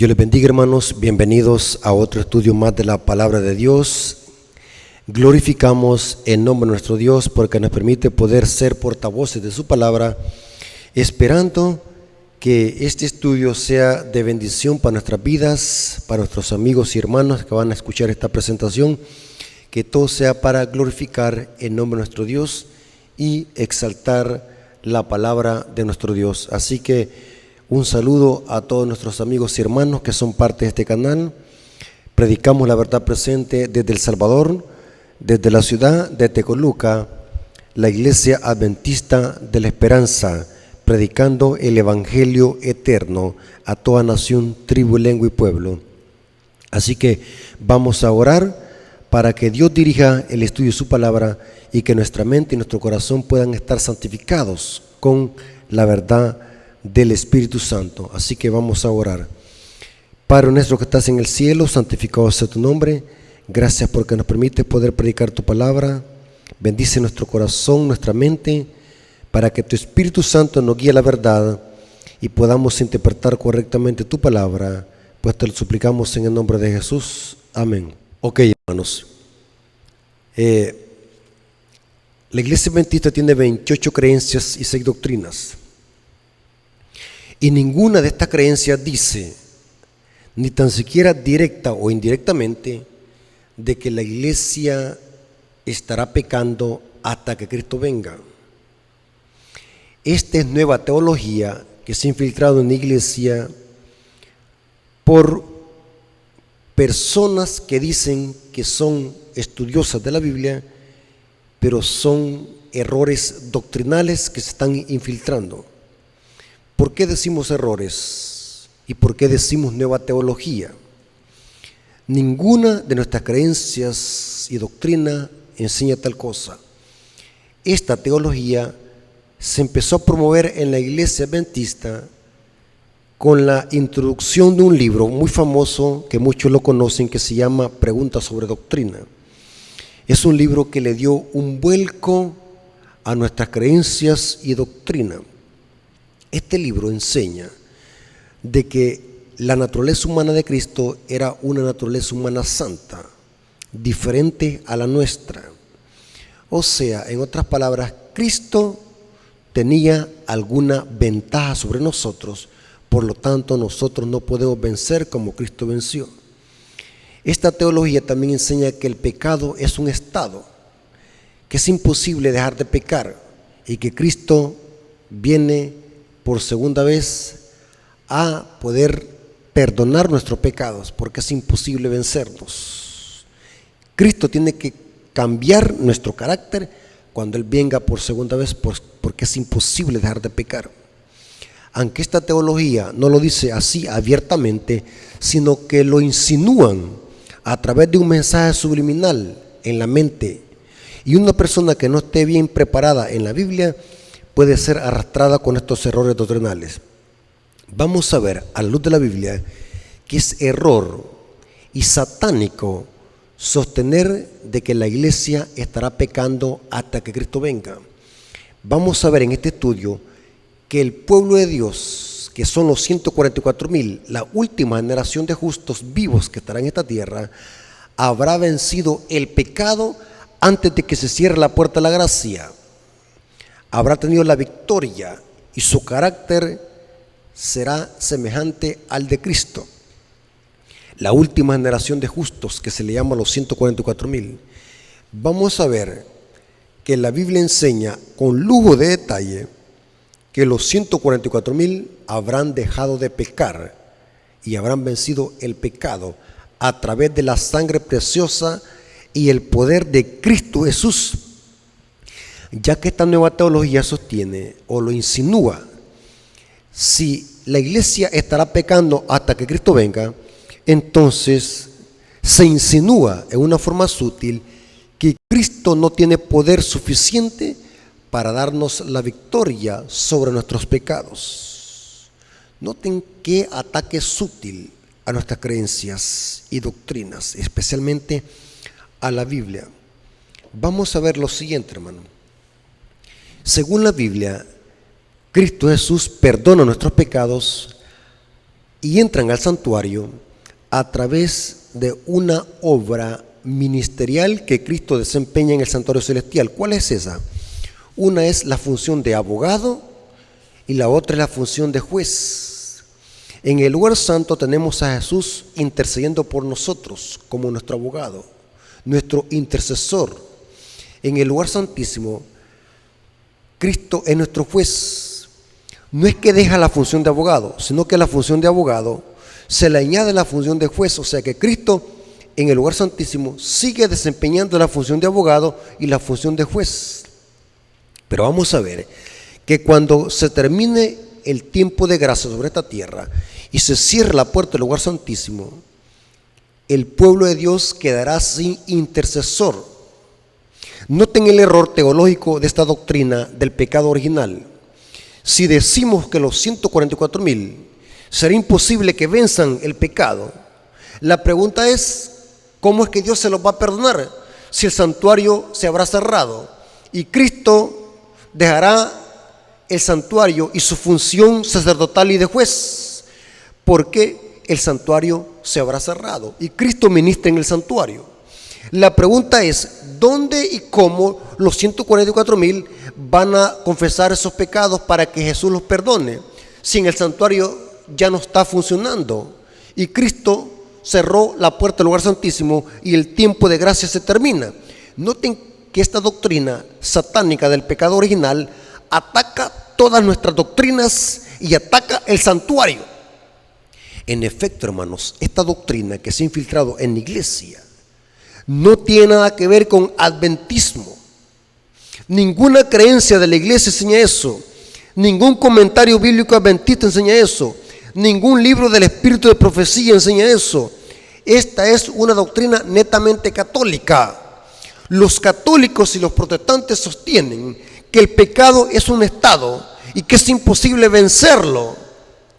Dios les bendiga, hermanos, bienvenidos a otro estudio más de la palabra de Dios. Glorificamos el nombre de nuestro Dios porque nos permite poder ser portavoces de su palabra, esperando que este estudio sea de bendición para nuestras vidas, para nuestros amigos y hermanos que van a escuchar esta presentación, que todo sea para glorificar el nombre de nuestro Dios y exaltar la palabra de nuestro Dios. Así que un saludo a todos nuestros amigos y hermanos que son parte de este canal. Predicamos la verdad presente desde El Salvador, desde la ciudad de Tecoluca, la Iglesia Adventista de la Esperanza, predicando el Evangelio eterno a toda nación, tribu, lengua y pueblo. Así que vamos a orar para que Dios dirija el estudio de su palabra y que nuestra mente y nuestro corazón puedan estar santificados con la verdad del Espíritu Santo. Así que vamos a orar. Padre nuestro que estás en el cielo, santificado sea tu nombre. Gracias porque nos permite poder predicar tu palabra. Bendice nuestro corazón, nuestra mente, para que tu Espíritu Santo nos guíe a la verdad y podamos interpretar correctamente tu palabra, pues te lo suplicamos en el nombre de Jesús. Amén. Ok, hermanos. La Iglesia Adventista tiene 28 creencias y 6 doctrinas. Y ninguna de estas creencias dice, ni tan siquiera directa o indirectamente, de que la iglesia estará pecando hasta que Cristo venga. Esta es nueva teología que se ha infiltrado en la iglesia por personas que dicen que son estudiosas de la Biblia, pero son errores doctrinales que se están infiltrando. ¿Por qué decimos errores? ¿Y por qué decimos nueva teología? Ninguna de nuestras creencias y doctrina enseña tal cosa. Esta teología se empezó a promover en la Iglesia Adventista con la introducción de un libro muy famoso que muchos lo conocen, que se llama Preguntas sobre Doctrina. Es un libro que le dio un vuelco a nuestras creencias y doctrina. Este libro enseña de que la naturaleza humana de Cristo era una naturaleza humana santa, diferente a la nuestra. O sea, en otras palabras, Cristo tenía alguna ventaja sobre nosotros, por lo tanto nosotros no podemos vencer como Cristo venció. Esta teología también enseña que el pecado es un estado, que es imposible dejar de pecar y que Cristo viene por segunda vez a poder perdonar nuestros pecados, porque es imposible vencernos. Cristo tiene que cambiar nuestro carácter cuando Él venga por segunda vez, porque es imposible dejar de pecar. Aunque esta teología no lo dice así abiertamente, sino que lo insinúan a través de un mensaje subliminal en la mente, y una persona que no esté bien preparada en la Biblia puede ser arrastrada con estos errores doctrinales. Vamos a ver, a la luz de la Biblia, que es error y satánico sostener de que la iglesia estará pecando hasta que Cristo venga. Vamos a ver en este estudio que el pueblo de Dios, que son los 144,000, la última generación de justos vivos que estarán en esta tierra, habrá vencido el pecado antes de que se cierre la puerta de la gracia. Habrá tenido la victoria y su carácter será semejante al de Cristo. La última generación de justos, que se le llama los 144,000. Vamos a ver que la Biblia enseña con lujo de detalle que los 144,000 habrán dejado de pecar y habrán vencido el pecado a través de la sangre preciosa y el poder de Cristo Jesús. Ya que esta nueva teología sostiene o lo insinúa, si la iglesia estará pecando hasta que Cristo venga, entonces se insinúa en una forma sutil que Cristo no tiene poder suficiente para darnos la victoria sobre nuestros pecados. Noten qué ataque sutil a nuestras creencias y doctrinas, especialmente a la Biblia. Vamos a ver lo siguiente, hermano. Según la Biblia, Cristo Jesús perdona nuestros pecados y entran al santuario a través de una obra ministerial que Cristo desempeña en el santuario celestial. ¿Cuál es esa? Una es la función de abogado y la otra es la función de juez. En el lugar santo tenemos a Jesús intercediendo por nosotros como nuestro abogado, nuestro intercesor. En el lugar santísimo, Cristo es nuestro juez. No es que deja la función de abogado, sino que la función de abogado se le añade la función de juez. O sea que Cristo en el lugar santísimo sigue desempeñando la función de abogado y la función de juez. Pero vamos a ver que cuando se termine el tiempo de gracia sobre esta tierra y se cierre la puerta del lugar santísimo, el pueblo de Dios quedará sin intercesor. Noten el error teológico de esta doctrina del pecado original. Si decimos que los 144,000 será imposible que venzan el pecado, la pregunta es, ¿cómo es que Dios se los va a perdonar si el santuario se habrá cerrado? Y Cristo dejará el santuario y su función sacerdotal y de juez, porque el santuario se habrá cerrado y Cristo ministra en el santuario. La pregunta es, ¿dónde y cómo los 144,000 van a confesar esos pecados para que Jesús los perdone si en el santuario ya no está funcionando y Cristo cerró la puerta del lugar santísimo y el tiempo de gracia se termina? Noten que esta doctrina satánica del pecado original ataca todas nuestras doctrinas y ataca el santuario. En efecto, hermanos, esta doctrina que se ha infiltrado en la iglesia no tiene nada que ver con adventismo. Ninguna creencia de la iglesia enseña eso. Ningún comentario bíblico adventista enseña eso. Ningún libro del espíritu de profecía enseña eso. Esta es una doctrina netamente católica. Los católicos y los protestantes sostienen que el pecado es un estado y que es imposible vencerlo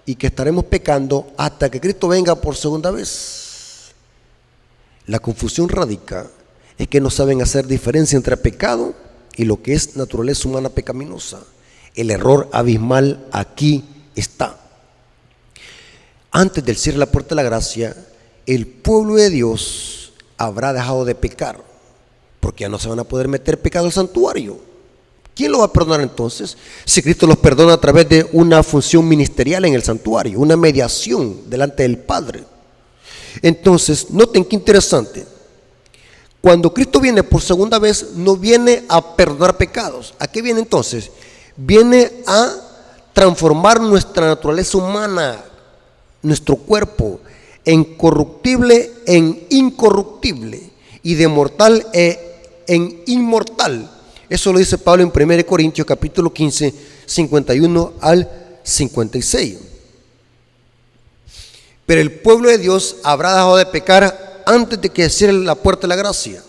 y que estaremos pecando hasta que Cristo venga por segunda vez. La confusión radica en que no saben hacer diferencia entre pecado y lo que es naturaleza humana pecaminosa. El error abismal aquí está. Antes del cierre de la puerta de la gracia, el pueblo de Dios habrá dejado de pecar, porque ya no se van a poder meter pecado al santuario. ¿Quién lo va a perdonar entonces? Si Cristo los perdona a través de una función ministerial en el santuario, una mediación delante del Padre. Entonces, noten qué interesante. Cuando Cristo viene por segunda vez, no viene a perdonar pecados. ¿A qué viene entonces? Viene a transformar nuestra naturaleza humana, nuestro cuerpo, en corruptible en incorruptible y de mortal en inmortal. Eso lo dice Pablo en 1 Corintios capítulo 15, 51 al 56. Pero el pueblo de Dios habrá dejado de pecar antes de que cierre la puerta de la gracia.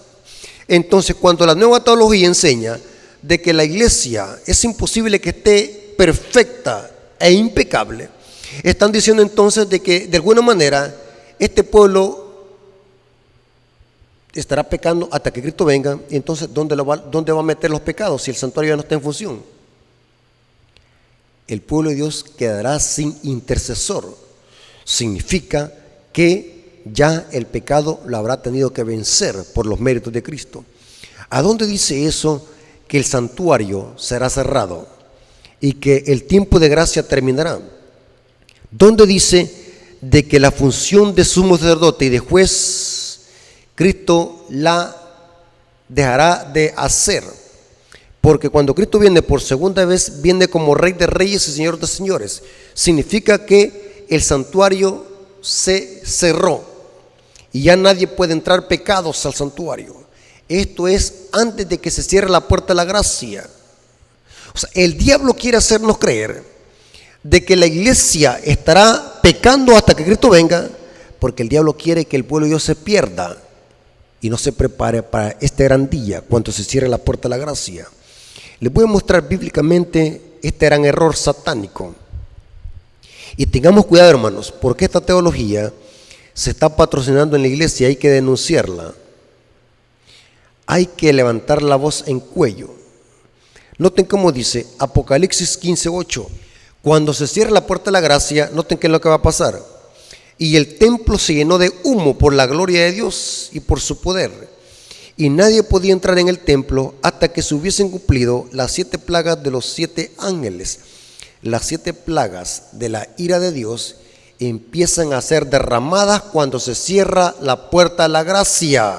Entonces, cuando la nueva teología enseña de que la iglesia es imposible que esté perfecta e impecable, están diciendo entonces de que de alguna manera este pueblo estará pecando hasta que Cristo venga. Y entonces, ¿dónde va a meter los pecados si el santuario ya no está en función? El pueblo de Dios quedará sin intercesor. Significa que ya el pecado lo habrá tenido que vencer por los méritos de Cristo. ¿A dónde dice eso que el santuario será cerrado y que el tiempo de gracia terminará? ¿Dónde dice de que la función de sumo sacerdote y de juez Cristo la dejará de hacer? Porque cuando Cristo viene por segunda vez, viene como Rey de Reyes y Señor de Señores. Significa que el santuario se cerró y ya nadie puede entrar pecados al santuario. Esto es antes de que se cierre la puerta de la gracia. O sea, el diablo quiere hacernos creer de que la iglesia estará pecando hasta que Cristo venga, porque el diablo quiere que el pueblo de Dios se pierda y no se prepare para esta gran día cuando se cierre la puerta de la gracia. Les voy a mostrar bíblicamente este gran error satánico. Y tengamos cuidado, hermanos, porque esta teología se está patrocinando en la iglesia. Hay que denunciarla. Hay que levantar la voz en cuello. Noten cómo dice Apocalipsis 15:8. Cuando se cierre la puerta de la gracia, noten qué es lo que va a pasar. y el templo se llenó de humo por la gloria de Dios y por su poder. Y nadie podía entrar en el templo hasta que se hubiesen cumplido las 7 plagas de los 7 ángeles. Las 7 plagas de la ira de Dios empiezan a ser derramadas cuando se cierra la puerta de la gracia.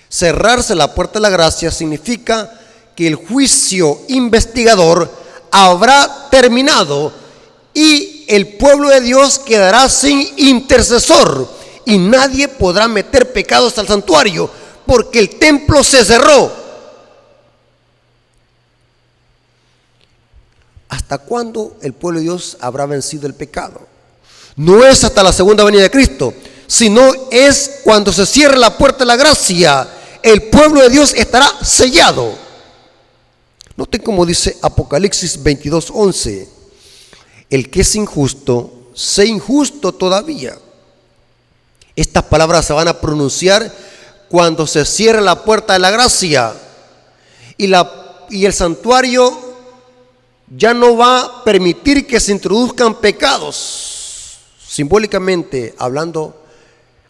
Cerrarse la puerta de la gracia significa que el juicio investigador habrá terminado y el pueblo de Dios quedará sin intercesor y nadie podrá meter pecados al santuario porque el templo se cerró. ¿Hasta cuándo el pueblo de Dios habrá vencido el pecado? No es hasta la segunda venida de Cristo, sino es cuando se cierre la puerta de la gracia. El pueblo de Dios estará sellado. Noten cómo dice Apocalipsis 22:11. El que es injusto, sé injusto todavía. Estas palabras se van a pronunciar cuando se cierre la puerta de la gracia. Y el santuario ya no va a permitir que se introduzcan pecados, simbólicamente hablando,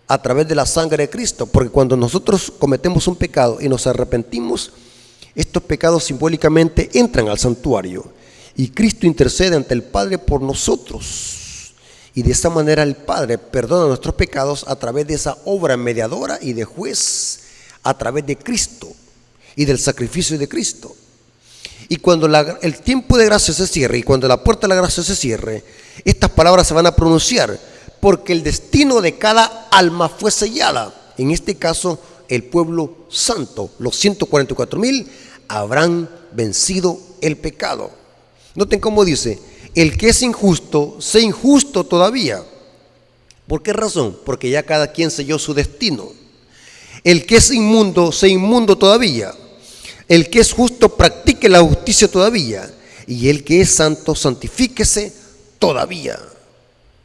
a través de la sangre de Cristo, porque cuando nosotros cometemos un pecado y nos arrepentimos, estos pecados simbólicamente entran al santuario y Cristo intercede ante el Padre por nosotros, y de esa manera el Padre perdona nuestros pecados a través de esa obra mediadora y de juez, a través de Cristo y del sacrificio de Cristo. Y cuando el tiempo de gracia se cierre y cuando la puerta de la gracia se cierre, estas palabras se van a pronunciar porque el destino de cada alma fue sellada. En este caso, el pueblo santo, los 144,000, habrán vencido el pecado. Noten cómo dice: el que es injusto, sé injusto todavía. ¿Por qué razón? Porque ya cada quien selló su destino. El que es inmundo, sé inmundo todavía. El que es justo, practique la justicia todavía. Y el que es santo, santifíquese todavía.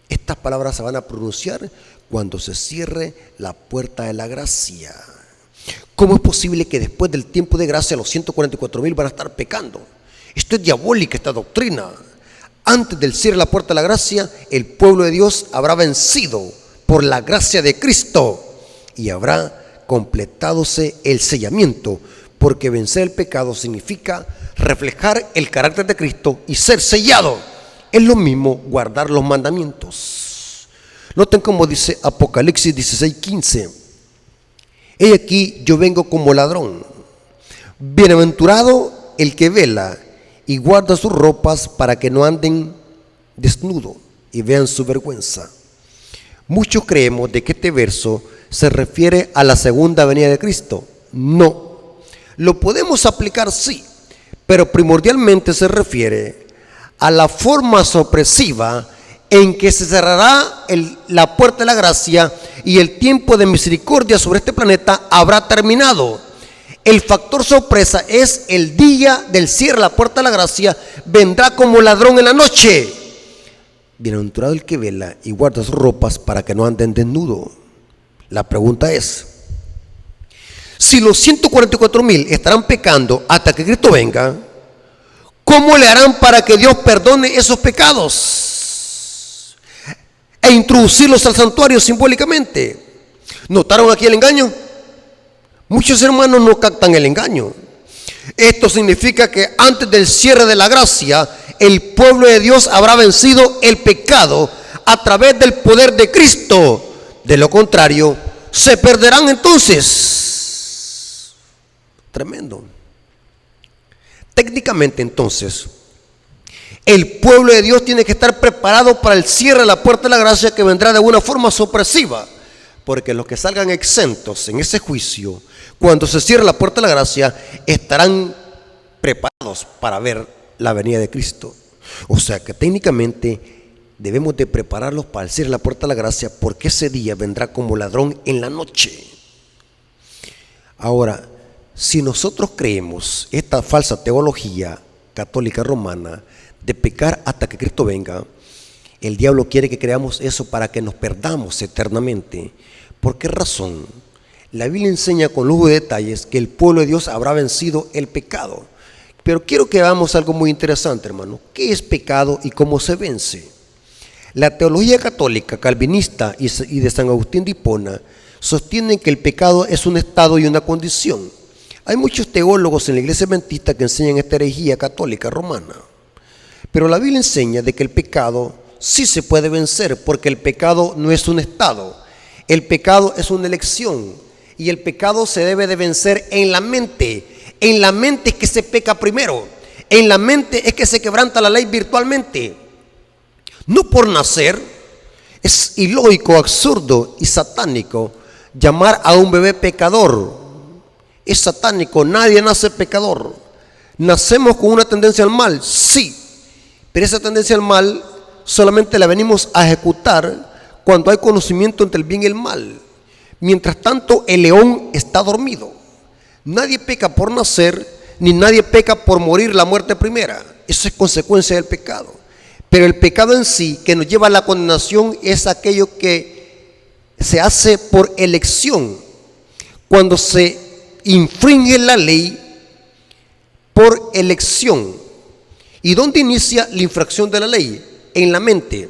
Estas palabras se van a pronunciar cuando se cierre la puerta de la gracia. ¿Cómo es posible que después del tiempo de gracia los 144,000 van a estar pecando? Esto es diabólica, esta doctrina. Antes del cierre de la puerta de la gracia, el pueblo de Dios habrá vencido por la gracia de Cristo y habrá completadose el sellamiento, porque vencer el pecado significa reflejar el carácter de Cristo y ser sellado. Es lo mismo guardar los mandamientos. Noten cómo dice Apocalipsis 16:15. He aquí yo vengo como ladrón. Bienaventurado el que vela y guarda sus ropas para que no anden desnudo y vean su vergüenza. Muchos creemos de que este verso se refiere a la segunda venida de Cristo. No. Lo podemos aplicar, sí, pero primordialmente se refiere a la forma sorpresiva en que se cerrará la puerta de la gracia y el tiempo de misericordia sobre este planeta habrá terminado. El factor sorpresa es el día del cierre de la puerta de la gracia, vendrá como ladrón en la noche. Bienaventurado el que vela y guarda sus ropas para que no anden desnudo. La pregunta es: si los 144,000 estarán pecando hasta que Cristo venga, ¿cómo le harán para que Dios perdone esos pecados e introducirlos al santuario simbólicamente? ¿Notaron aquí el engaño? Muchos hermanos no captan el engaño. Esto significa que antes del cierre de la gracia, el pueblo de Dios habrá vencido el pecado a través del poder de Cristo. De lo contrario, se perderán entonces. Tremendo. Técnicamente, entonces, el pueblo de Dios tiene que estar preparado para el cierre de la puerta de la gracia, que vendrá de una forma sorpresiva, porque los que salgan exentos en ese juicio, cuando se cierre la puerta de la gracia, estarán preparados para ver la venida de Cristo. O sea que técnicamente debemos de prepararlos para el cierre de la puerta de la gracia, porque ese día vendrá como ladrón en la noche. Ahora, si nosotros creemos esta falsa teología católica romana de pecar hasta que Cristo venga, el diablo quiere que creamos eso para que nos perdamos eternamente. ¿Por qué razón? La Biblia enseña con lujo de detalles que el pueblo de Dios habrá vencido el pecado. Pero quiero que veamos algo muy interesante, hermano. ¿Qué es pecado y cómo se vence? La teología católica, calvinista y de San Agustín de Hipona sostienen que el pecado es un estado y una condición. Hay muchos teólogos en la iglesia adventista que enseñan esta herejía católica romana. Pero la Biblia enseña de que el pecado sí se puede vencer, porque el pecado no es un estado. El pecado es una elección y el pecado se debe de vencer en la mente. En la mente es que se peca primero. En la mente es que se quebranta la ley virtualmente. No por nacer. Es ilógico, absurdo y satánico llamar a un bebé pecador. Es satánico, nadie nace pecador. ¿Nacemos con una tendencia al mal? Sí, pero esa tendencia al mal solamente la venimos a ejecutar cuando hay conocimiento entre el bien y el mal. Mientras tanto, el león está dormido. Nadie peca por nacer, ni nadie peca por morir la muerte primera. Eso es consecuencia del pecado. Pero el pecado en sí, que nos lleva a la condenación, es aquello que se hace por elección. Cuando se infringe la ley por elección. ¿Y dónde inicia la infracción de la ley? En la mente.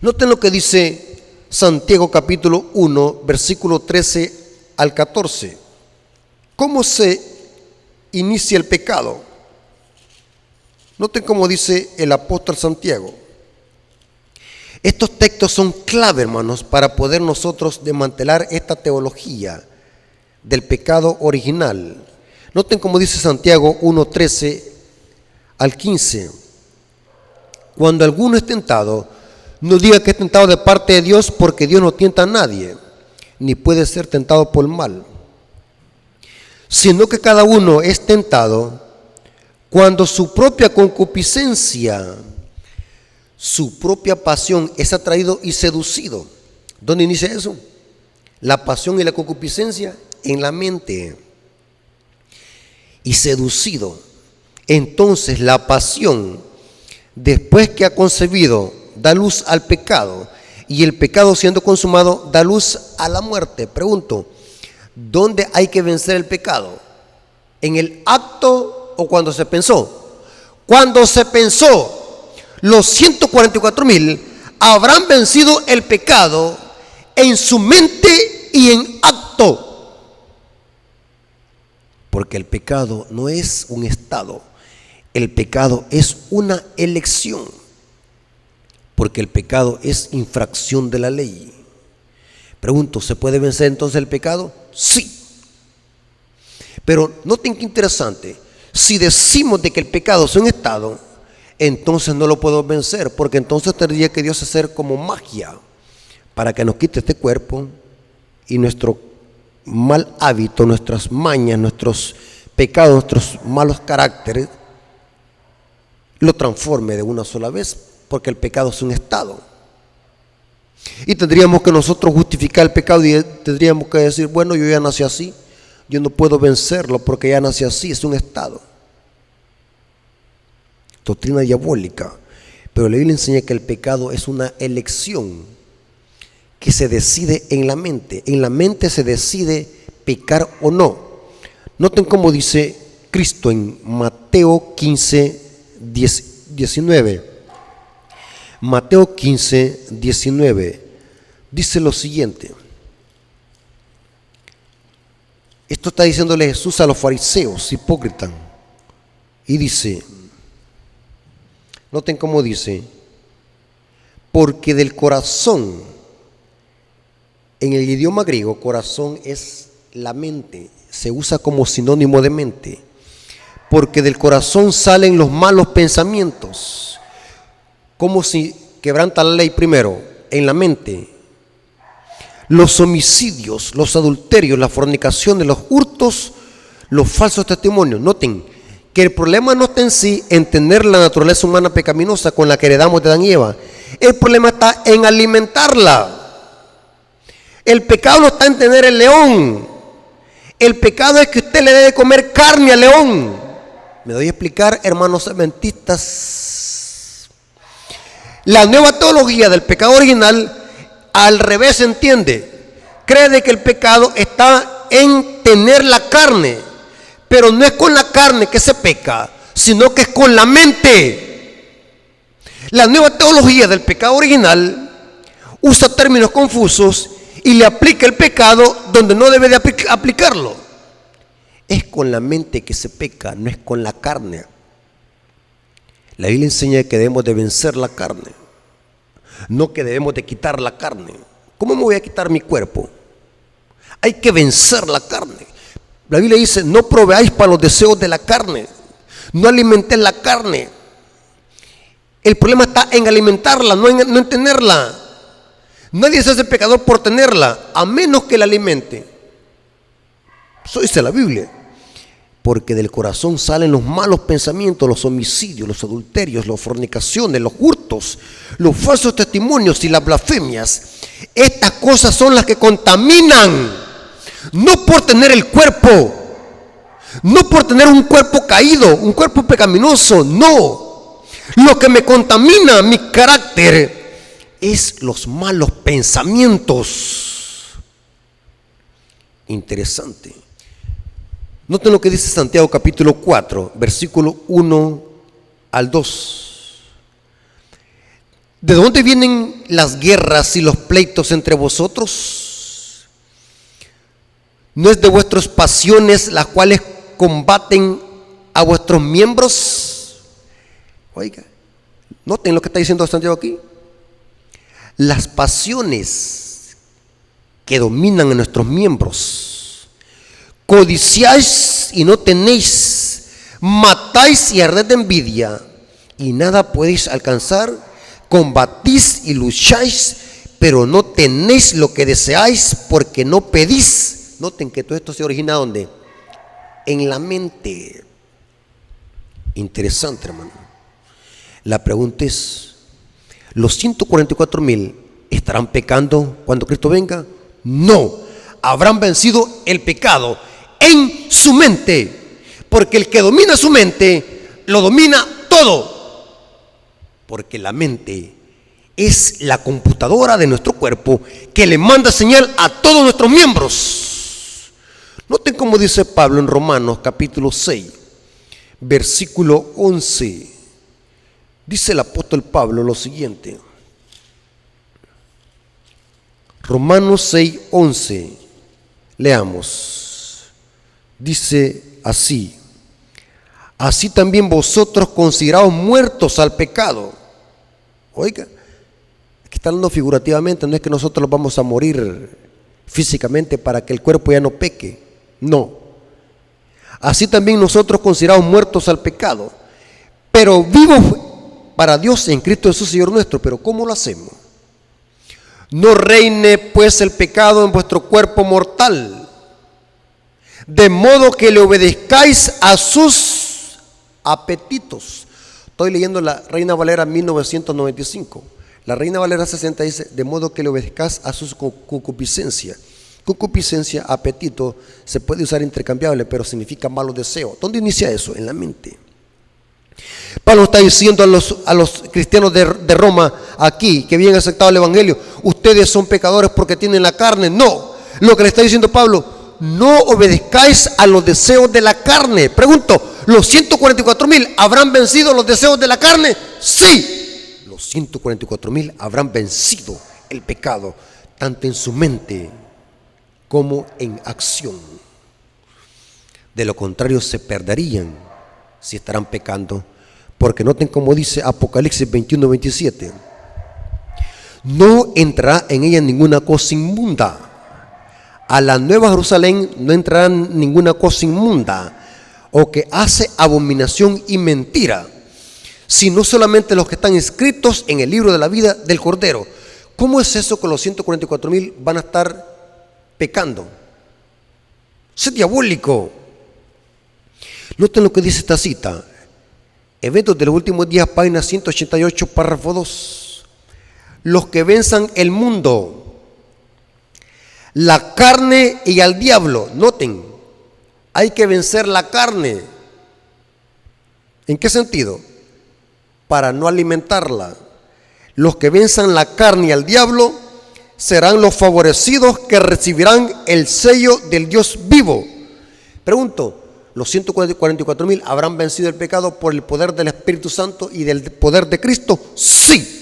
Noten lo que dice Santiago capítulo 1, versículo 13 al 14. ¿Cómo se inicia el pecado? Noten cómo dice el apóstol Santiago. Estos textos son clave, hermanos, para poder nosotros desmantelar esta teología del pecado original. Noten cómo dice Santiago 1, 13 al 15. Cuando alguno es tentado, no diga que es tentado de parte de Dios, porque Dios no tienta a nadie, ni puede ser tentado por el mal. Sino que cada uno es tentado cuando su propia concupiscencia, su propia pasión es atraído y seducido. ¿Dónde inicia eso? La pasión y la concupiscencia en la mente. Y seducido. Entonces la pasión, después que ha concebido, da luz al pecado, y el pecado siendo consumado da luz a la muerte. Pregunto, ¿dónde hay que vencer el pecado? ¿En el acto o cuando se pensó? Cuando se pensó, los 144,000 habrán vencido el pecado en su mente y en acto. Porque el pecado no es un estado, el pecado es una elección. Porque el pecado es infracción de la ley. Pregunto, ¿se puede vencer entonces el pecado? Sí. Pero noten qué interesante. Si decimos de que el pecado es un estado, entonces no lo puedo vencer, porque entonces tendría que Dios hacer como magia para que nos quite este cuerpo y nuestro mal hábito, nuestras mañas, nuestros pecados, nuestros malos caracteres, lo transforme de una sola vez, porque el pecado es un estado. Y tendríamos que nosotros justificar el pecado y tendríamos que decir, bueno, yo ya nací así, yo no puedo vencerlo porque ya nací así, es un estado. Doctrina diabólica. Pero la Biblia enseña que el pecado es una elección que se decide en la mente. En la mente se decide pecar o no. Noten cómo dice Cristo en Mateo 15, 19. Mateo 15, 19. Dice lo siguiente. Esto está diciéndole Jesús a los fariseos hipócritas. Y dice, noten cómo dice, porque del corazón, en el idioma griego, corazón es la mente, se usa como sinónimo de mente, porque del corazón salen los malos pensamientos. Como si quebranta la ley primero, en la mente. Los homicidios, los adulterios, la fornicación, los hurtos, los falsos testimonios. Noten que el problema no está en sí en tener la naturaleza humana pecaminosa con la que heredamos de Adán y Eva. El problema está en alimentarla. El pecado no está en tener el león. El pecado es que usted le debe comer carne al león. Me doy a explicar, hermanos adventistas. La nueva teología del pecado original al revés entiende. Cree de que el pecado está en tener la carne, pero no es con la carne que se peca, sino que es con la mente. La nueva teología del pecado original usa términos confusos y le aplica el pecado donde no debe de aplicarlo. Es con la mente que se peca, no es con la carne. La Biblia enseña que debemos de vencer la carne, no que debemos de quitar la carne. ¿Cómo me voy a quitar mi cuerpo? Hay que vencer la carne. La Biblia dice, no proveáis para los deseos de la carne, no alimentes la carne. El problema está en alimentarla, no en tenerla. Nadie se hace pecador por tenerla, a menos que la alimente. Eso dice la Biblia. Porque del corazón salen los malos pensamientos, los homicidios, los adulterios, las fornicaciones, los hurtos, los falsos testimonios y las blasfemias. Estas cosas son las que contaminan. No por tener el cuerpo, no por tener un cuerpo caído, un cuerpo pecaminoso, no. Lo que me contamina mi carácter es los malos pensamientos. Interesante. Noten lo que dice Santiago capítulo 4, versículo 1 al 2. ¿De dónde vienen las guerras y los pleitos entre vosotros? ¿No es de vuestras pasiones las cuales combaten a vuestros miembros? Oiga, noten lo que está diciendo Santiago aquí. Las pasiones que dominan a nuestros miembros. Codiciáis y no tenéis, matáis y ardéis de envidia, y nada podéis alcanzar, combatís y lucháis, pero no tenéis lo que deseáis porque no pedís. Noten que todo esto se origina ¿dónde? En la mente. Interesante, hermano. La pregunta es, ¿los 144,000 estarán pecando cuando Cristo venga? No, habrán vencido el pecado en su mente, porque el que domina su mente lo domina todo, porque la mente es la computadora de nuestro cuerpo que le manda señal a todos nuestros miembros. Noten cómo dice Pablo en Romanos capítulo 6, versículo 11. Dice el apóstol Pablo lo siguiente. Romanos 6, 11. Leamos. Dice así: así también vosotros consideraos muertos al pecado. Oiga, aquí está hablando figurativamente, no es que nosotros vamos a morir físicamente para que el cuerpo ya no peque, no. Así también nosotros considerados muertos al pecado, pero vivos para Dios en Cristo Jesús Señor nuestro. Pero ¿cómo lo hacemos? No reine pues el pecado en vuestro cuerpo mortal, de modo que le obedezcáis a sus apetitos. Estoy leyendo la Reina Valera 1995. La Reina Valera 60 dice, de modo que le obedezcáis a sus concupiscencias. Concupiscencia, apetito, se puede usar intercambiable, pero significa malo deseo. ¿Dónde inicia eso? En la mente. Pablo está diciendo a los cristianos de Roma aquí, que habían aceptado el evangelio, ustedes son pecadores porque tienen la carne. No, lo que le está diciendo Pablo, no obedezcáis a los deseos de la carne. Pregunto, ¿los 144,000 habrán vencido los deseos de la carne? Sí, los 144,000 habrán vencido el pecado, tanto en su mente como en acción. De lo contrario se perderían si estarán pecando, porque noten como dice Apocalipsis 21, 27. No entrará en ella ninguna cosa inmunda. A la nueva Jerusalén no entrará ninguna cosa inmunda o que hace abominación y mentira, sino solamente los que están inscritos en el libro de la vida del Cordero. ¿Cómo es eso que los 144,000 van a estar pecando? Es diabólico. Noten lo que dice esta cita. Eventos de los últimos días, página 188, párrafo 2. Los que venzan el mundo, la carne y al diablo. Noten, hay que vencer la carne. ¿En qué sentido? Para no alimentarla. Los que venzan la carne y al diablo serán los favorecidos que recibirán el sello del Dios vivo. Pregunto, los 144,000 habrán vencido el pecado por el poder del Espíritu Santo y del poder de Cristo. Sí.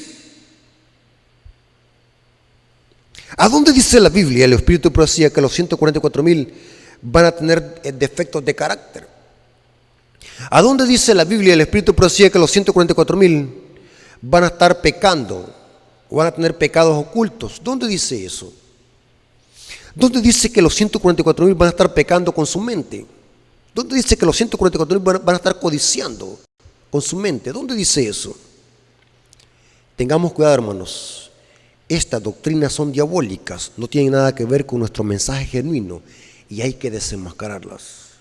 ¿A dónde dice la Biblia, el Espíritu de Profecía, que los 144,000 van a tener defectos de carácter? ¿A dónde dice la Biblia, el Espíritu de Profecía, que los 144,000 van a estar pecando o van a tener pecados ocultos? ¿Dónde dice eso? ¿Dónde dice que los 144,000 van a estar pecando con su mente? ¿Dónde dice que los 144,000 van a estar codiciando con su mente? ¿Dónde dice eso? Tengamos cuidado, hermanos. Estas doctrinas son diabólicas, no tienen nada que ver con nuestro mensaje genuino y hay que desenmascararlas.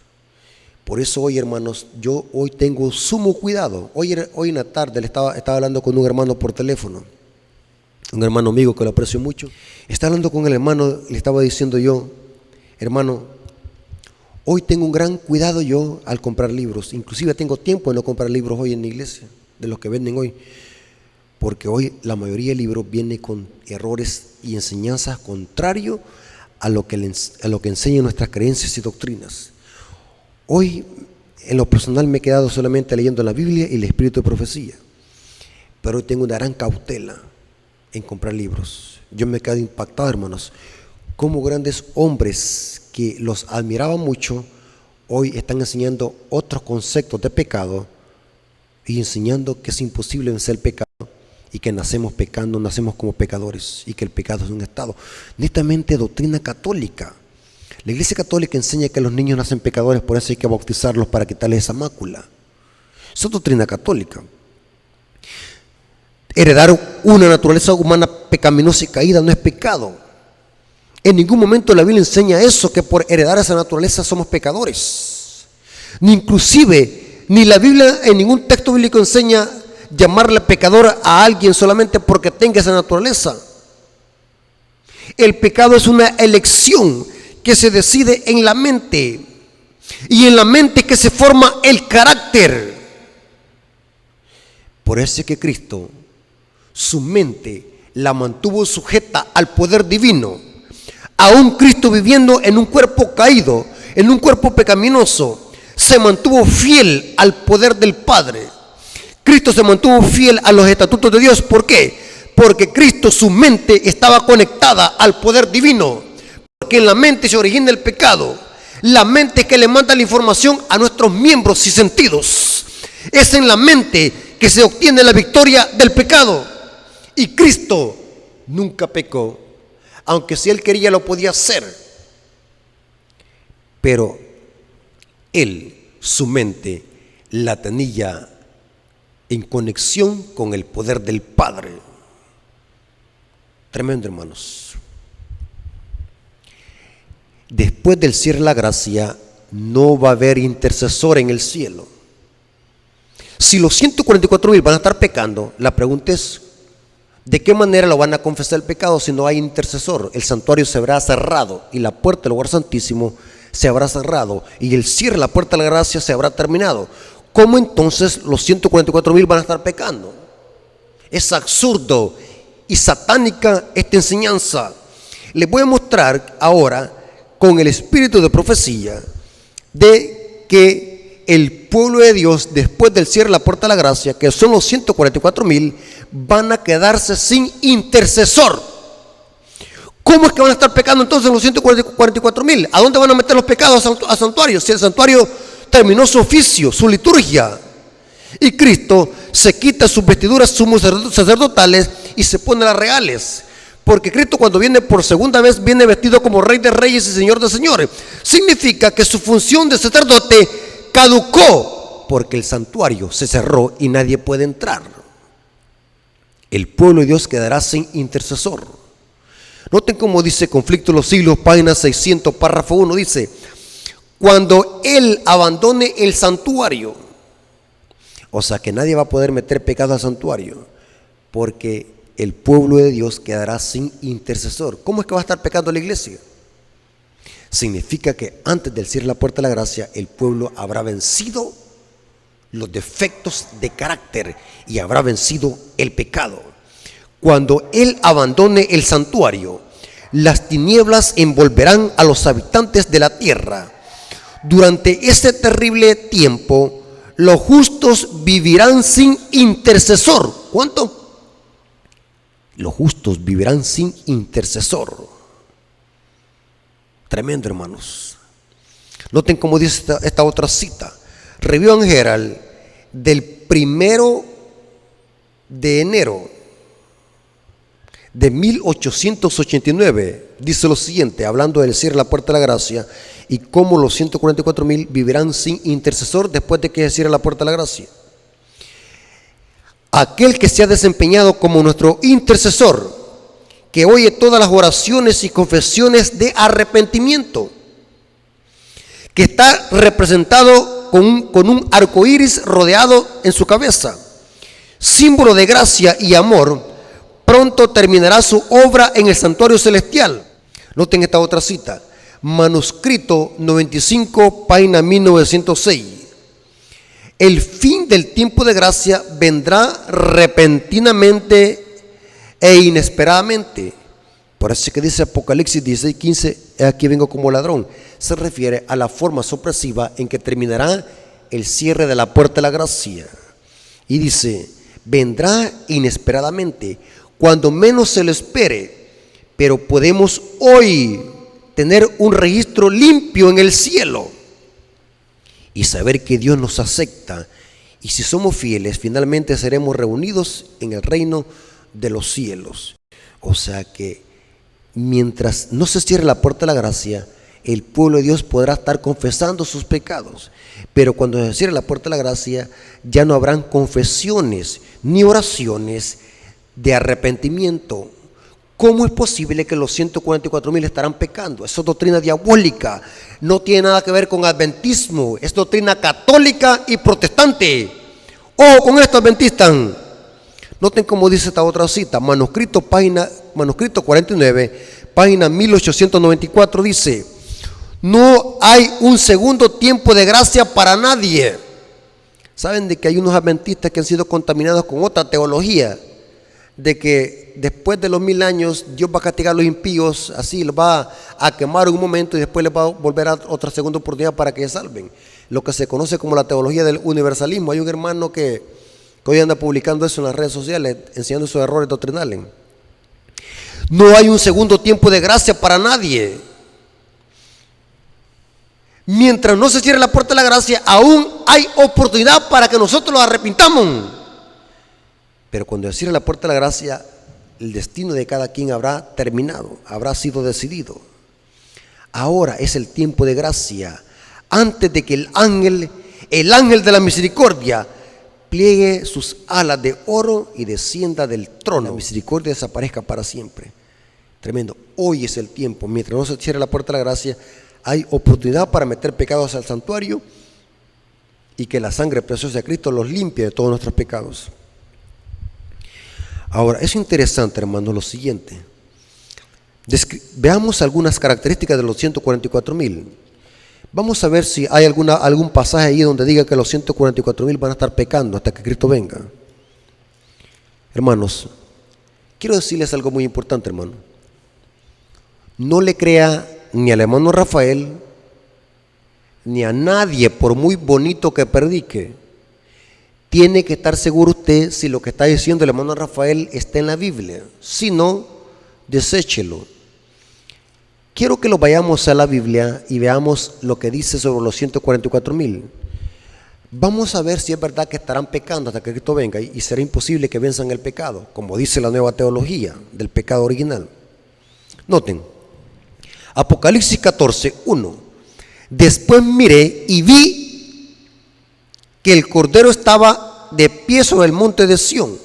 Por eso hoy, hermanos, yo hoy tengo sumo cuidado. Hoy en la tarde estaba hablando con un hermano por teléfono, un hermano amigo que lo aprecio mucho. Estaba hablando con el hermano, le estaba diciendo yo, hermano, hoy tengo un gran cuidado yo al comprar libros. Inclusive tengo tiempo de no comprar libros hoy en la iglesia, de los que venden hoy. Porque hoy la mayoría de libros viene con errores y enseñanzas contrarios a lo que enseñan nuestras creencias y doctrinas. Hoy, en lo personal, me he quedado solamente leyendo la Biblia y el Espíritu de Profecía. Pero hoy tengo una gran cautela en comprar libros. Yo me he quedado impactado, hermanos, cómo grandes hombres que los admiraba mucho, hoy están enseñando otros conceptos de pecado y enseñando que es imposible vencer el pecado. Y que nacemos pecando, nacemos como pecadores y que el pecado es un estado. Netamente doctrina católica. La Iglesia Católica enseña que los niños nacen pecadores, por eso hay que bautizarlos para quitarles esa mácula. Eso es doctrina católica. Heredar una naturaleza humana pecaminosa y caída no es pecado. En ningún momento la Biblia enseña eso, que por heredar esa naturaleza somos pecadores. Ni la Biblia en ningún texto bíblico enseña llamarle pecador a alguien solamente porque tenga esa naturaleza. El pecado es una elección que se decide en la mente, y en la mente que se forma el carácter. Por eso es que Cristo, su mente la mantuvo sujeta al poder divino. Aún Cristo, viviendo en un cuerpo caído, en un cuerpo pecaminoso, se mantuvo fiel al poder del Padre. Cristo se mantuvo fiel a los estatutos de Dios. ¿Por qué? Porque Cristo, su mente estaba conectada al poder divino. Porque en la mente se origina el pecado. La mente que le manda la información a nuestros miembros y sentidos. Es en la mente que se obtiene la victoria del pecado. Y Cristo nunca pecó. Aunque si Él quería lo podía hacer. Pero Él, su mente, la tenía en conexión con el poder del Padre. Tremendo, hermanos. Después del cierre de la gracia, no va a haber intercesor en el cielo. Si los 144,000 van a estar pecando, la pregunta es, ¿de qué manera lo van a confesar el pecado si no hay intercesor? El santuario se habrá cerrado y la puerta del lugar santísimo se habrá cerrado y el cierre de la puerta de la gracia se habrá terminado. ¿Cómo entonces los 144,000 van a estar pecando? Es absurdo y satánica esta enseñanza. Les voy a mostrar ahora con el Espíritu de Profecía de que el pueblo de Dios, después del cierre de la puerta de la gracia, que son los 144,000, van a quedarse sin intercesor. ¿Cómo es que van a estar pecando entonces los 144,000? ¿A dónde van a meter los pecados al santuario? Si el santuario terminó su oficio, su liturgia, y Cristo se quita sus vestiduras sumos sacerdotales y se pone las reales, porque Cristo, cuando viene por segunda vez, viene vestido como Rey de Reyes y Señor de Señores. Significa que su función de sacerdote caducó, porque el santuario se cerró y nadie puede entrar. El pueblo de Dios quedará sin intercesor. Noten cómo dice Conflicto de los Siglos, página 600, párrafo 1, dice: cuando Él abandone el santuario, o sea que nadie va a poder meter pecado al santuario, porque el pueblo de Dios quedará sin intercesor. ¿Cómo es que va a estar pecando la iglesia? Significa que antes del cierre de la puerta de la gracia, el pueblo habrá vencido los defectos de carácter y habrá vencido el pecado. Cuando Él abandone el santuario, las tinieblas envolverán a los habitantes de la tierra. Durante ese terrible tiempo, los justos vivirán sin intercesor. ¿Cuánto? Los justos vivirán sin intercesor. Tremendo, hermanos. Noten cómo dice esta otra cita. Review and Herald del 1 de enero de 1889 dice lo siguiente, hablando del cierre de la puerta de la gracia y cómo los 144,000 vivirán sin intercesor después de que se cierre la puerta de la gracia. Aquel que se ha desempeñado como nuestro intercesor, que oye todas las oraciones y confesiones de arrepentimiento, que está representado con un arco iris rodeado en su cabeza, símbolo de gracia y amor, pronto terminará su obra en el santuario celestial. Noten esta otra cita, manuscrito 95, página 1906. El fin del tiempo de gracia vendrá repentinamente e inesperadamente. Por eso es que dice Apocalipsis 16:15, aquí vengo como ladrón. Se refiere a la forma sorpresiva en que terminará el cierre de la puerta de la gracia. Y dice, vendrá inesperadamente, cuando menos se lo espere, pero podemos hoy tener un registro limpio en el cielo y saber que Dios nos acepta, y si somos fieles, finalmente seremos reunidos en el reino de los cielos. O sea que mientras no se cierre la puerta de la gracia, el pueblo de Dios podrá estar confesando sus pecados, pero cuando se cierre la puerta de la gracia, ya no habrán confesiones ni oraciones de arrepentimiento. ¿Cómo es posible que los 144,000 estarán pecando? Eso es doctrina diabólica, no tiene nada que ver con adventismo, es doctrina católica y protestante. ¡Oh, con esto adventistas! Noten cómo dice esta otra cita, manuscrito 49, página 1894, dice, no hay un segundo tiempo de gracia para nadie. ¿Saben de que hay unos adventistas que han sido contaminados con otra teología? De que después de los 1000 años Dios va a castigar a los impíos, así los va a quemar en un momento y después les va a volver a otra segunda oportunidad para que se salven. Lo que se conoce como la teología del universalismo. Hay un hermano que hoy anda publicando eso en las redes sociales, enseñando esos errores doctrinales. No hay un segundo tiempo de gracia para nadie. Mientras no se cierre la puerta de la gracia, aún hay oportunidad para que nosotros nos arrepintamos. Pero cuando se cierre la puerta de la gracia, el destino de cada quien habrá terminado, habrá sido decidido. Ahora es el tiempo de gracia, antes de que el ángel de la misericordia, pliegue sus alas de oro y descienda del trono. La misericordia desaparezca para siempre. Tremendo. Hoy es el tiempo. Mientras no se cierre la puerta de la gracia, hay oportunidad para meter pecados al santuario y que la sangre preciosa de Cristo los limpie de todos nuestros pecados. Ahora, es interesante, hermano, lo siguiente. Veamos algunas características de los 144,000. Vamos a ver si hay algún pasaje ahí donde diga que los 144,000 van a estar pecando hasta que Cristo venga. Hermanos, quiero decirles algo muy importante, hermano. No le crea ni al hermano Rafael, ni a nadie, por muy bonito que predique. Tiene que estar seguro usted si lo que está diciendo el hermano Rafael está en la Biblia. Si no, deséchelo. Quiero que lo vayamos a la Biblia y veamos lo que dice sobre los 144,000. Vamos a ver si es verdad que estarán pecando hasta que Cristo venga y será imposible que venzan el pecado, como dice la nueva teología del pecado original. Noten, Apocalipsis 14:1. Después miré y vi que el Cordero estaba de pie sobre el monte de Sión.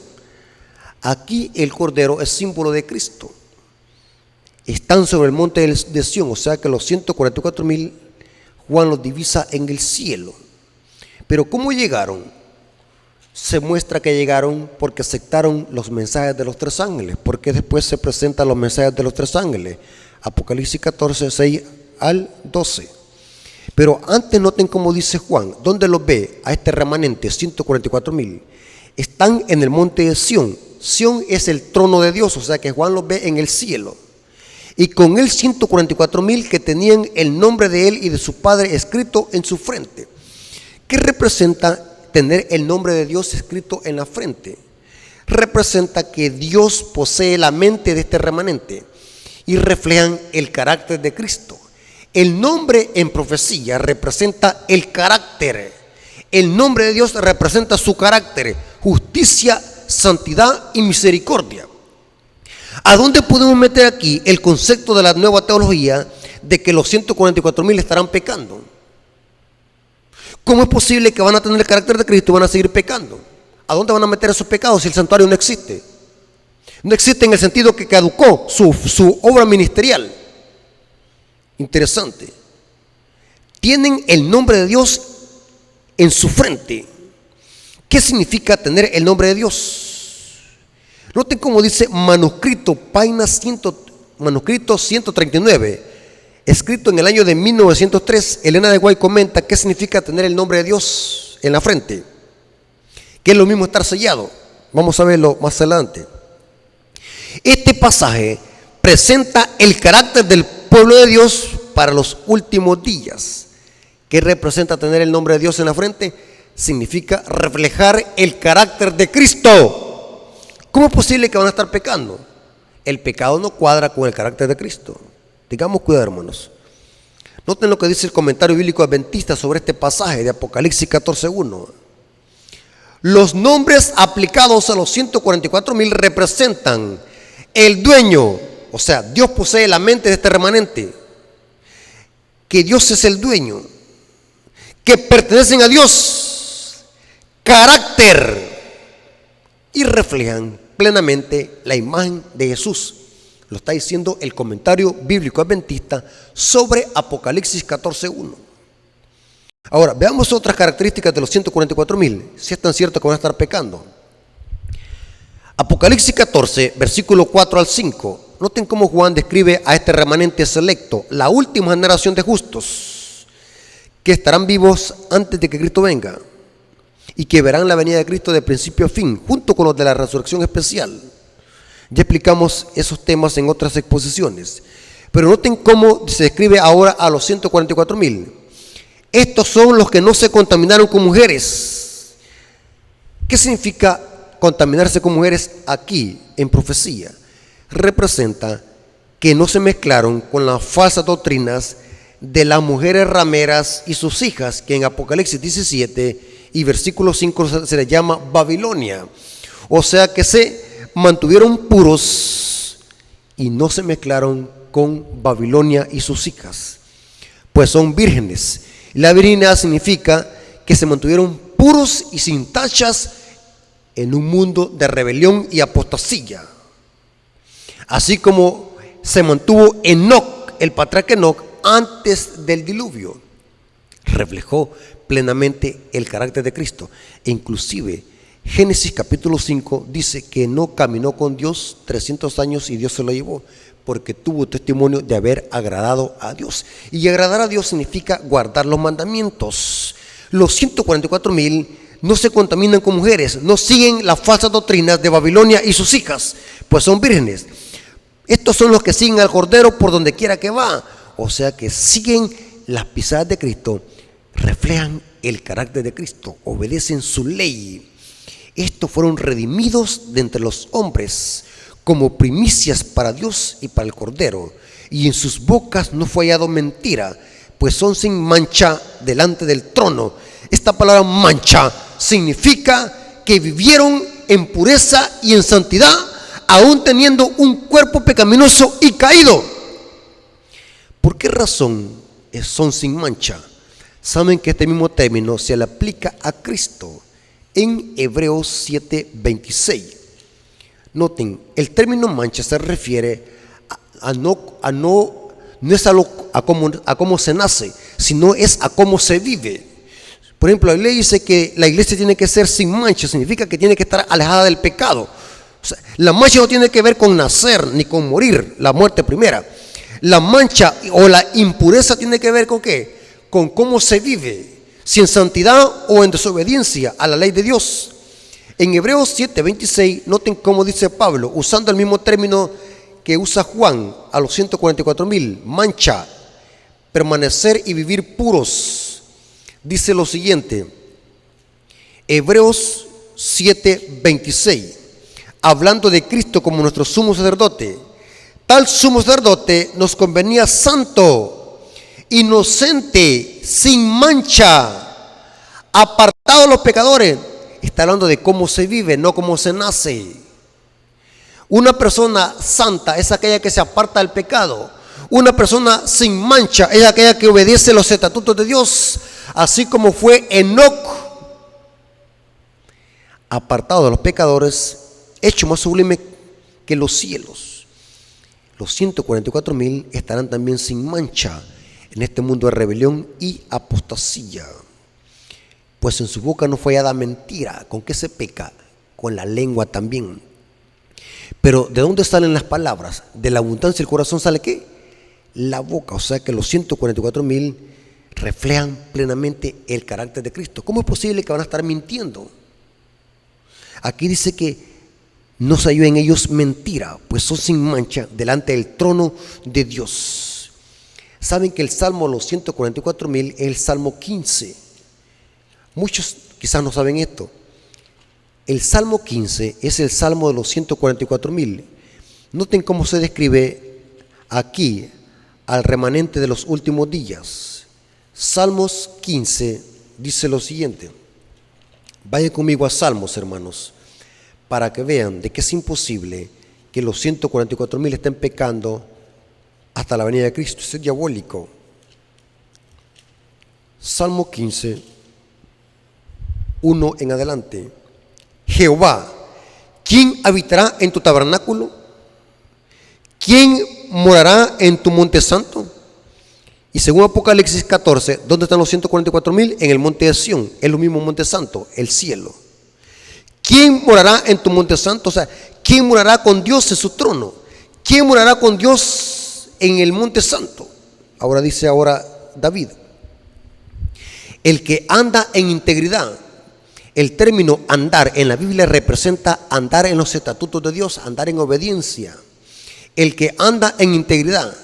Aquí el Cordero es símbolo de Cristo. Están sobre el monte de Sión, o sea que los 144,000 Juan los divisa en el cielo. Pero ¿cómo llegaron? Se muestra que llegaron porque aceptaron los mensajes de los 3 ángeles, porque después se presentan los mensajes de los 3 ángeles. Apocalipsis 14, 6 al 12. Pero antes noten cómo dice Juan, ¿dónde los ve a este remanente, 144,000? Están en el monte de Sión. Sión es el trono de Dios, o sea que Juan los ve en el cielo. y con él 144,000 que tenían el nombre de él y de su padre escrito en su frente. ¿Qué representa tener el nombre de Dios escrito en la frente? Representa que Dios posee la mente de este remanente y reflejan el carácter de Cristo. El nombre en profecía representa el carácter. El nombre de Dios representa su carácter: justicia, santidad y misericordia. ¿A dónde podemos meter aquí el concepto de la nueva teología de que los 144,000 estarán pecando? ¿Cómo es posible que van a tener el carácter de Cristo y van a seguir pecando? ¿A dónde van a meter esos pecados si el santuario no existe? No existe en el sentido que caducó su obra ministerial. Interesante. Tienen el nombre de Dios en su frente. ¿Qué significa tener el nombre de Dios? Noten cómo dice manuscrito, manuscrito 139, escrito en el año de 1903. Elena de Guay comenta qué significa tener el nombre de Dios en la frente, que es lo mismo estar sellado. Vamos a verlo más adelante. Este pasaje presenta el carácter del pueblo de Dios para los últimos días. ¿Qué representa tener el nombre de Dios en la frente? Significa reflejar el carácter de Cristo. ¿Cómo es posible que van a estar pecando? El pecado no cuadra con el carácter de Cristo. Tengamos cuidado, hermanos. Noten lo que dice el comentario bíblico adventista sobre este pasaje de Apocalipsis 14:1. Los nombres aplicados a los 144,000 representan el dueño, o sea, Dios posee la mente de este remanente, que Dios es el dueño, que pertenecen a Dios, carácter, y reflejan plenamente la imagen de Jesús. Lo está diciendo el comentario bíblico adventista sobre Apocalipsis 14:1. Ahora, veamos otras características de los 144,000, si es tan cierto que van a estar pecando. Apocalipsis 14, versículo 4 al 5. Noten cómo Juan describe a este remanente selecto, la última generación de justos, que estarán vivos antes de que Cristo venga y que verán la venida de Cristo de principio a fin, junto con los de la resurrección especial. Ya explicamos esos temas en otras exposiciones, pero noten cómo se describe ahora a los 144,000. Estos son los que no se contaminaron con mujeres. ¿Qué significa contaminarse con mujeres aquí en profecía? Representa que no se mezclaron con las falsas doctrinas de las mujeres rameras y sus hijas, que en Apocalipsis 17 y versículo 5 se les llama Babilonia. O sea que se mantuvieron puros y no se mezclaron con Babilonia y sus hijas, pues son vírgenes. La virginidad significa que se mantuvieron puros y sin tachas en un mundo de rebelión y apostasía. Así como se mantuvo Enoc, el patriarca Enoc, antes del diluvio, reflejó plenamente el carácter de Cristo. E inclusive Génesis capítulo 5 dice que no caminó con Dios 300 años y Dios se lo llevó, porque tuvo testimonio de haber agradado a Dios. Y agradar a Dios significa guardar los mandamientos. Los 144,000 no se contaminan con mujeres, no siguen las falsas doctrinas de Babilonia y sus hijas, pues son vírgenes. Estos son los que siguen al Cordero por donde quiera que va. O sea que siguen las pisadas de Cristo, reflejan el carácter de Cristo, obedecen su ley. Estos fueron redimidos de entre los hombres como primicias para Dios y para el Cordero, y en sus bocas no fue hallado mentira, pues son sin mancha delante del trono. Esta palabra mancha significa que vivieron en pureza y en santidad, aún teniendo un cuerpo pecaminoso y caído. ¿Por qué razón son sin mancha? Saben que este mismo término se le aplica a Cristo en Hebreos 7:26. Noten, el término mancha se refiere no es a cómo se nace, sino es a cómo se vive. Por ejemplo, la ley dice que la iglesia tiene que ser sin mancha, significa que tiene que estar alejada del pecado. O sea, la mancha no tiene que ver con nacer ni con morir, la muerte primera. La mancha o la impureza tiene que ver con ¿qué? Con cómo se vive, si en santidad o en desobediencia a la ley de Dios. En Hebreos 7:26, noten cómo dice Pablo, usando el mismo término que usa Juan a los 144,000, mancha, permanecer y vivir puros, dice lo siguiente, Hebreos 7:26, hablando de Cristo como nuestro sumo sacerdote. Tal sumo sacerdote nos convenía santo, inocente, sin mancha, apartado de los pecadores. Está hablando de cómo se vive, no cómo se nace. Una persona santa es aquella que se aparta del pecado. Una persona sin mancha es aquella que obedece los estatutos de Dios, así como fue Enoc, apartado de los pecadores, hecho más sublime que los cielos. Los 144,000 estarán también sin mancha en este mundo de rebelión y apostasía. Pues en su boca no fue hallada mentira. ¿Con qué se peca? Con la lengua también. Pero ¿de dónde salen las palabras? De la abundancia del corazón sale ¿qué? La boca. O sea que los 144,000 reflejan plenamente el carácter de Cristo. ¿Cómo es posible que van a estar mintiendo? Aquí dice que no se halló en ellos mentira, pues son sin mancha delante del trono de Dios. Saben que el salmo de los 144,000 es el salmo 15. Muchos quizás no saben esto. El salmo 15 es el salmo de los 144,000. Noten cómo se describe aquí al remanente de los últimos días. Salmos 15 dice lo siguiente. Vayan conmigo a Salmos, hermanos, para que vean de que es imposible que los 144,000 estén pecando hasta la venida de Cristo. Eso es diabólico. Salmo 15, 1 en adelante. Jehová, ¿quién habitará en tu tabernáculo? ¿Quién morará en tu monte santo? Y según Apocalipsis 14, ¿dónde están los 144,000? En el monte de Sión, es lo mismo monte santo, el cielo. ¿Quién morará en tu monte santo? O sea, ¿quién morará con Dios en su trono? ¿Quién morará con Dios en el monte santo? Ahora dice David, el que anda en integridad. El término andar en la Biblia representa andar en los estatutos de Dios, andar en obediencia. El que anda en integridad,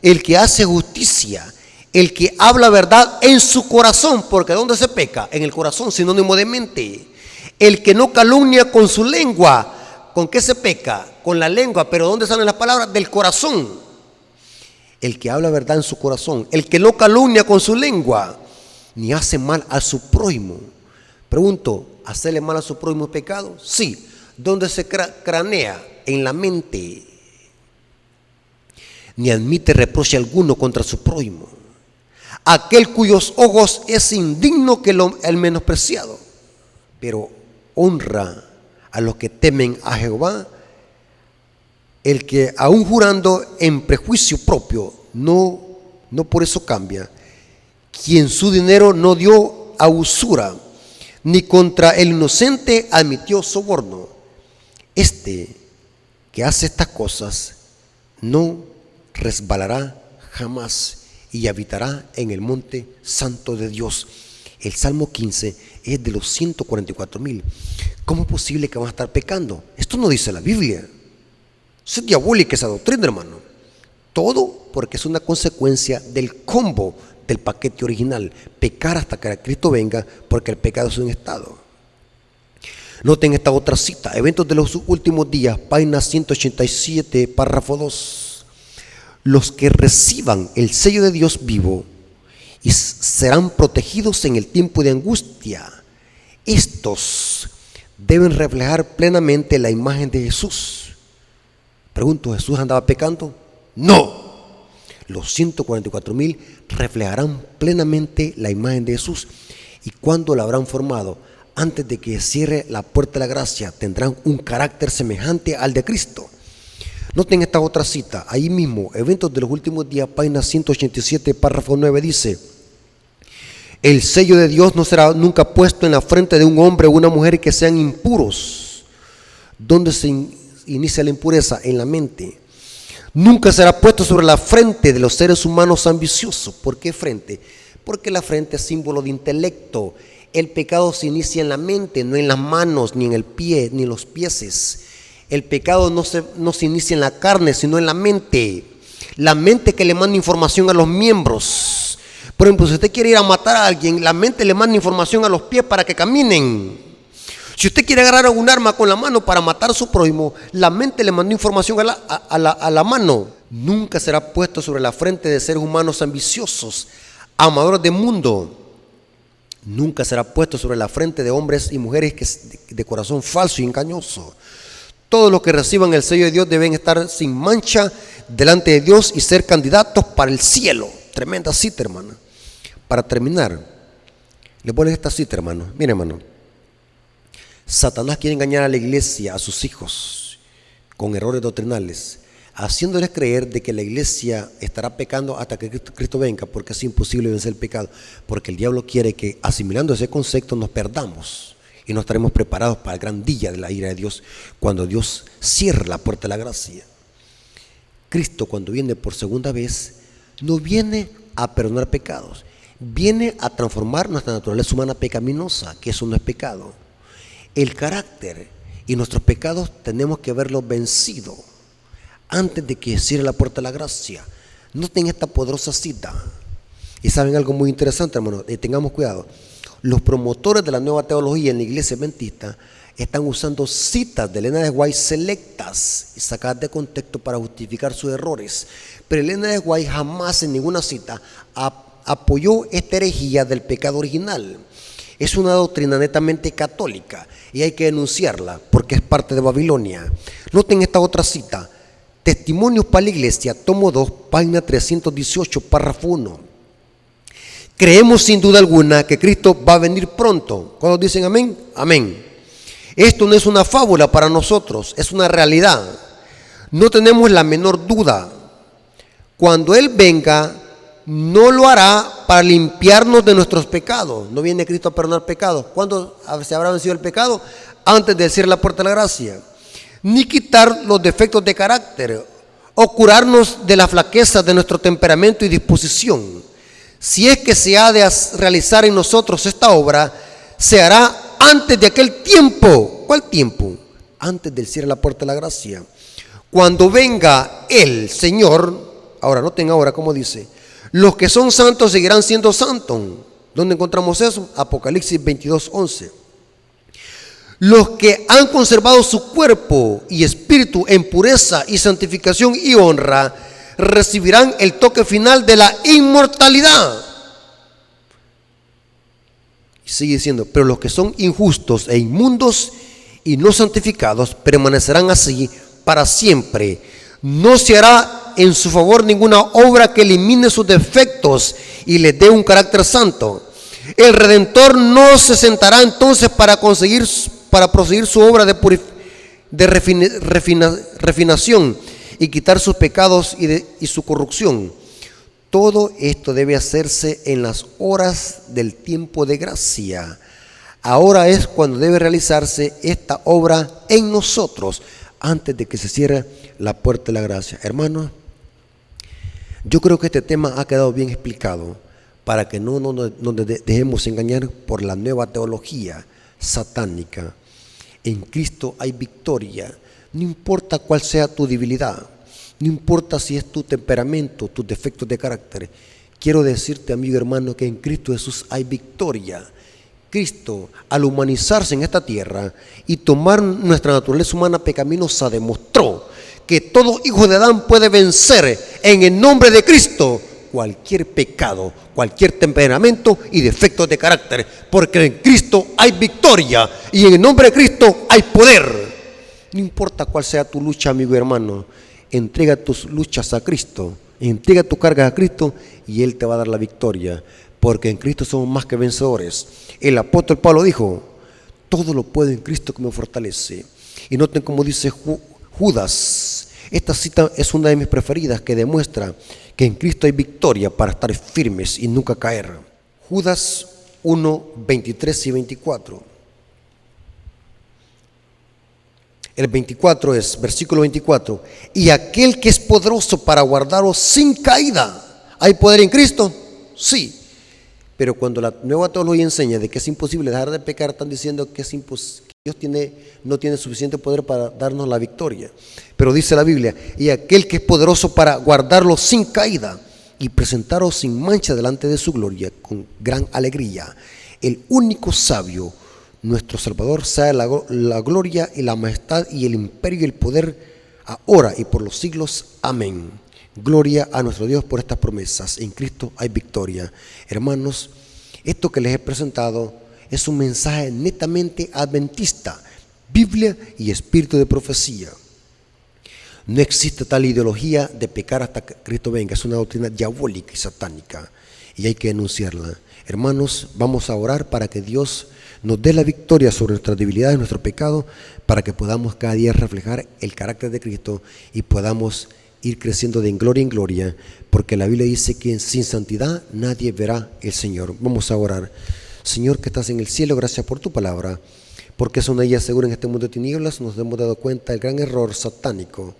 el que hace justicia, el que habla verdad en su corazón, porque ¿dónde se peca? En el corazón, sinónimo de mente. El que no calumnia con su lengua. ¿Con qué se peca? Con la lengua, pero ¿dónde salen las palabras? Del corazón. El que habla verdad en su corazón, el que no calumnia con su lengua, ni hace mal a su prójimo. Pregunto, ¿hacerle mal a su prójimo es pecado? Sí. ¿Dónde se cranea? En la mente. Ni admite reproche alguno contra su prójimo. Aquel cuyos ojos es indigno que el menospreciado, pero honra a los que temen a Jehová. El que aún jurando en prejuicio propio, no por eso cambia. Quien su dinero no dio a usura, ni contra el inocente admitió soborno. Este que hace estas cosas no resbalará jamás y habitará en el monte santo de Dios. El Salmo 15 es de los 144,000. ¿Cómo es posible que van a estar pecando? Esto no dice la Biblia. Eso es diabólica esa doctrina, hermano. Todo porque es una consecuencia del combo del paquete original. Pecar hasta que Cristo venga, porque el pecado es un estado. Noten esta otra cita, Eventos de los Últimos Días, página 187, párrafo 2. Los que reciban el sello de Dios vivo y serán protegidos en el tiempo de angustia. Estos deben reflejar plenamente la imagen de Jesús. Pregunto, ¿Jesús andaba pecando? No. Los 144,000 reflejarán plenamente la imagen de Jesús. ¿Y cuándo la habrán formado? Antes de que cierre la puerta de la gracia, tendrán un carácter semejante al de Cristo. Noten esta otra cita, ahí mismo, Eventos de los Últimos Días, página 187, párrafo 9, dice: el sello de Dios no será nunca puesto en la frente de un hombre o una mujer que sean impuros. ¿Dónde se inicia la impureza? En la mente. Nunca será puesto sobre la frente de los seres humanos ambiciosos. ¿Por qué frente? Porque la frente es símbolo de intelecto. El pecado se inicia en la mente, no en las manos, ni en el pie, ni en los pies. El pecado no se inicia en la carne, sino en la mente. La mente que le manda información a los miembros. Por ejemplo, si usted quiere ir a matar a alguien, la mente le manda información a los pies para que caminen. Si usted quiere agarrar un arma con la mano para matar a su prójimo, la mente le mandó información a la mano. Nunca será puesto sobre la frente de seres humanos ambiciosos, amadores del mundo. Nunca será puesto sobre la frente de hombres y mujeres de corazón falso y engañoso. Todos los que reciban el sello de Dios deben estar sin mancha delante de Dios y ser candidatos para el cielo. Tremenda cita, hermano. Para terminar, le voy a leer esta cita, hermano. Mire, hermano. Satanás quiere engañar a la iglesia, a sus hijos, con errores doctrinales, haciéndoles creer de que la iglesia estará pecando hasta que Cristo venga, porque es imposible vencer el pecado, porque el diablo quiere que, asimilando ese concepto, nos perdamos y no estaremos preparados para el gran día de la ira de Dios, cuando Dios cierre la puerta de la gracia. Cristo, cuando viene por segunda vez, no viene a perdonar pecados, viene a transformar nuestra naturaleza humana pecaminosa, que eso no es pecado. El carácter y nuestros pecados tenemos que verlos vencidos antes de que cierre la puerta de la gracia. Noten esta poderosa cita. Y saben algo muy interesante, hermano, tengamos cuidado. Los promotores de la nueva teología en la iglesia adventista están usando citas de Elena de White selectas y sacadas de contexto para justificar sus errores. Pero Elena de White jamás en ninguna cita apoyó esta herejía del pecado original. Es una doctrina netamente católica y hay que denunciarla porque es parte de Babilonia. Noten esta otra cita. Testimonios para la Iglesia, tomo 2, página 318, párrafo 1. Creemos sin duda alguna que Cristo va a venir pronto. ¿Cuándo dicen amén? Amén. Esto no es una fábula para nosotros, es una realidad. No tenemos la menor duda. Cuando Él venga, no lo hará para limpiarnos de nuestros pecados. No viene Cristo a perdonar pecados. ¿Cuándo se habrá vencido el pecado? Antes de cierrar la puerta de la gracia. Ni quitar los defectos de carácter o curarnos de la flaqueza de nuestro temperamento y disposición. Si es que se ha de realizar en nosotros esta obra, se hará antes de aquel tiempo. ¿Cuál tiempo? Antes del cierre de la puerta de la gracia. Cuando venga el Señor, ahora noten ahora cómo dice, los que son santos seguirán siendo santos. ¿Dónde encontramos eso? Apocalipsis 22:11. Los que han conservado su cuerpo y espíritu en pureza y santificación y honra, recibirán el toque final de la inmortalidad. Y sigue diciendo, pero los que son injustos e inmundos y no santificados permanecerán así para siempre. No se hará en su favor ninguna obra que elimine sus defectos y les dé un carácter santo. El Redentor no se sentará entonces para proseguir su obra de refinación y quitar sus pecados y su corrupción. Todo esto debe hacerse en las horas del tiempo de gracia. Ahora es cuando debe realizarse esta obra en nosotros, antes de que se cierre la puerta de la gracia. Hermanos, yo creo que este tema ha quedado bien explicado para que no nos dejemos engañar por la nueva teología satánica. En Cristo hay victoria, no importa cuál sea tu debilidad, no importa si es tu temperamento, tus defectos de carácter. Quiero decirte, amigo hermano, que en Cristo Jesús hay victoria. Cristo, al humanizarse en esta tierra y tomar nuestra naturaleza humana pecaminosa, demostró que todo hijo de Adán puede vencer en el nombre de Cristo cualquier pecado, cualquier temperamento y defectos de carácter, porque en Cristo hay victoria y en el nombre de Cristo hay poder. No importa cuál sea tu lucha, amigo y hermano, entrega tus luchas a Cristo, entrega tu carga a Cristo y Él te va a dar la victoria, porque en Cristo somos más que vencedores. El apóstol Pablo dijo, todo lo puedo en Cristo que me fortalece. Y noten cómo dice Judas. Esta cita es una de mis preferidas, que demuestra que en Cristo hay victoria para estar firmes y nunca caer. Judas 1, 23 y 24. El 24 es, versículo 24, y aquel que es poderoso para guardaros sin caída. ¿Hay poder en Cristo? Sí. Pero cuando la nueva teología enseña de que es imposible dejar de pecar, están diciendo que es imposible. Dios no tiene suficiente poder para darnos la victoria. Pero dice la Biblia, y aquel que es poderoso para guardarlo sin caída y presentaros sin mancha delante de su gloria con gran alegría. El único sabio, nuestro Salvador, sea la gloria y la majestad y el imperio y el poder ahora y por los siglos. Amén. Gloria a nuestro Dios por estas promesas. En Cristo hay victoria. Hermanos, esto que les he presentado es un mensaje netamente adventista, Biblia y espíritu de profecía. No existe tal ideología de pecar hasta que Cristo venga. Es una doctrina diabólica y satánica y hay que denunciarla. Hermanos, vamos a orar para que Dios nos dé la victoria sobre nuestras debilidades, nuestro pecado, para que podamos cada día reflejar el carácter de Cristo y podamos ir creciendo de en gloria, porque la Biblia dice que sin santidad nadie verá el Señor. Vamos a orar. Señor que estás en el cielo, gracias por tu palabra, porque es una guía segura en este mundo de tinieblas. Nos hemos dado cuenta del gran error satánico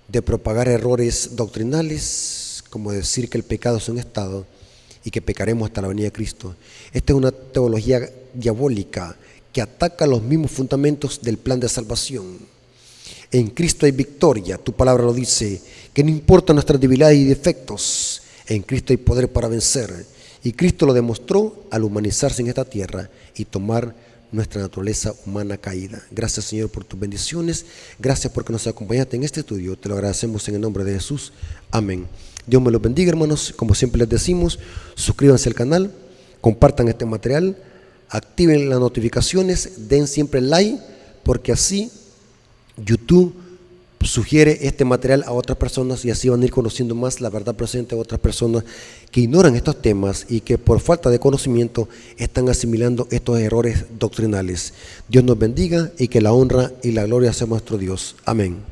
de propagar errores doctrinales, como decir que el pecado es un estado y que pecaremos hasta la venida de Cristo. Esta es una teología diabólica que ataca los mismos fundamentos del plan de salvación. En Cristo hay victoria, tu palabra lo dice, que no importa nuestras debilidades y defectos, en Cristo hay poder para vencer. Y Cristo lo demostró al humanizarse en esta tierra y tomar nuestra naturaleza humana caída. Gracias, Señor, por tus bendiciones. Gracias porque nos acompañaste en este estudio. Te lo agradecemos en el nombre de Jesús. Amén. Dios me los bendiga, hermanos. Como siempre les decimos, suscríbanse al canal, compartan este material, activen las notificaciones, den siempre like, porque así YouTube sugiere este material a otras personas y así van a ir conociendo más la verdad presente a otras personas que ignoran estos temas y que por falta de conocimiento están asimilando estos errores doctrinales. Dios nos bendiga y que la honra y la gloria sea nuestro Dios. Amén.